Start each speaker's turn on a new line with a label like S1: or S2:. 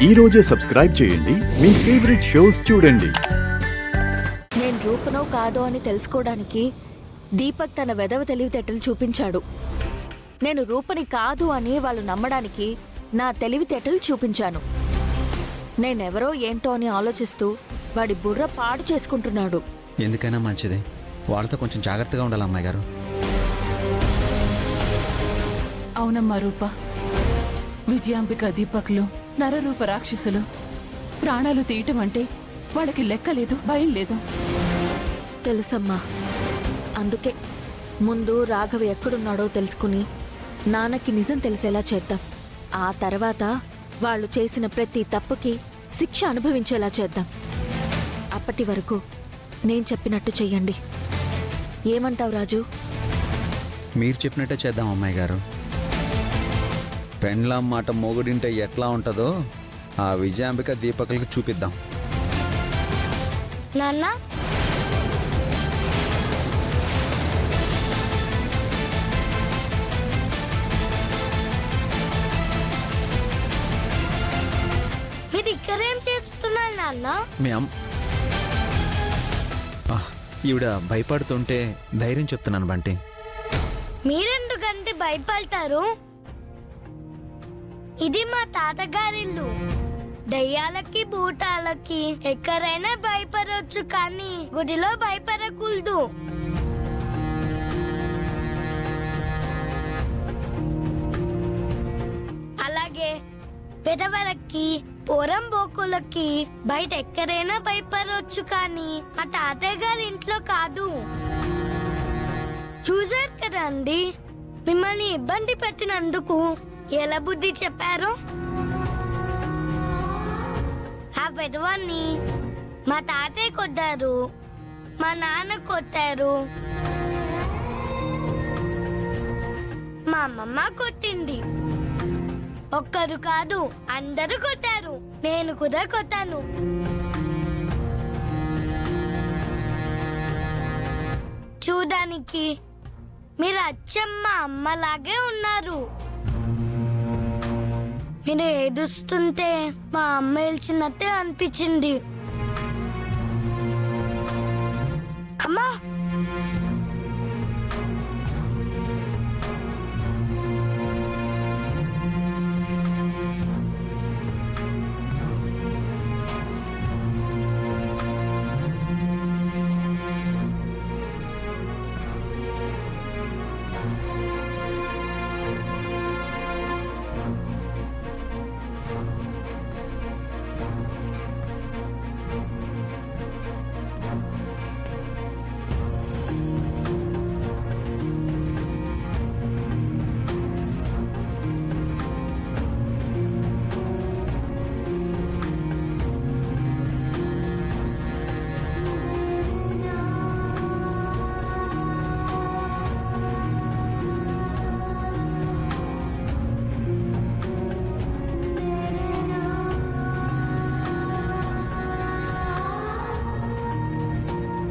S1: ఈ రోజే సబ్స్క్రైబ్ చేయండి మీ ఫేవరెట్ షోస్ చూడండి.
S2: నేను రూపనో కాదో అని తెలుసుకోవడానికి దీపక్ తన వెధవ తెలివితేటలు చూపించాడు. నేను రూపని కాదు అని వాళ్ళు నమ్మడానికి నా తెలివితేటలు చూపించాను. నేనెవరో ఏంటో అని ఆలోచిస్తూ వాడి బుర్ర పాడు చేసుకుంటున్నాడు.
S3: ఎందుకైనా మంచిది, వాళ్ళతో కొంచెం జాగ్రత్తగా ఉండాలి అమ్మాయి గారు.
S4: అవునమ్మా రూప, విజయాంబిక దీపక్లు నరరూప రాక్షసులు. ప్రాణాలు తీయటం అంటే వాళ్ళకి లెక్క లేదు, భయం లేదు.
S2: తెలుసమ్మా, అందుకే ముందు రాఘవ ఎక్కడున్నాడో తెలుసుకుని నాన్నకి నిజం తెలిసేలా చేద్దాం. ఆ తర్వాత వాళ్ళు చేసిన ప్రతి తప్పుకి శిక్ష అనుభవించేలా చేద్దాం. అప్పటి వరకు నేను చెప్పినట్టు చెయ్యండి. ఏమంటావు రాజు?
S3: మీరు చెప్పినట్టే చేద్దాం అమ్మాయి గారు. పెండ్లాం మాట మొగుడింటే ఎట్లా ఉంటుందో ఆ విజయాంబిక దీపకులకి చూపిద్దాం.
S5: నాన్న, మీరు ఇక్కడేం చేస్తున్నారు నాన్న?
S3: మీ ఈవిడ భయపడుతుంటే ధైర్యం చెప్తున్నాను బంటి.
S5: మీరెందుకంటే భయపడతారు? ఇది మా తాతగారిల్లు. దయ్యాలకి భూతాలకి ఎక్కడైనా భయపడవచ్చు, కానీ గుడిలో భయపడకూడదు. అలాగే పెదవలకి పోరంబోకులకి బయట ఎక్కడైనా భయపడవచ్చు, కానీ మా తాతయ్య గారి ఇంట్లో కాదు. చూసారు కదా అండి, మిమ్మల్ని ఇబ్బంది పెట్టినందుకు ఎలా బుద్ధి చెప్పారు? ఆ పెదవాన్ని మా తాతయ్య కొట్టారు, మా నాన్న కొట్టారు, మా అమ్మమ్మ కొట్టింది. ఒక్కరు కాదు, అందరూ కొట్టారు. నేను కూడా కొట్టాను. చూడడానికి మీరు అచ్చమ్మ అమ్మలాగే ఉన్నారు. మీరు ఏడుస్తుంటే మా అమ్మ ఏడ్చినట్టే అనిపించింది. అమ్మా,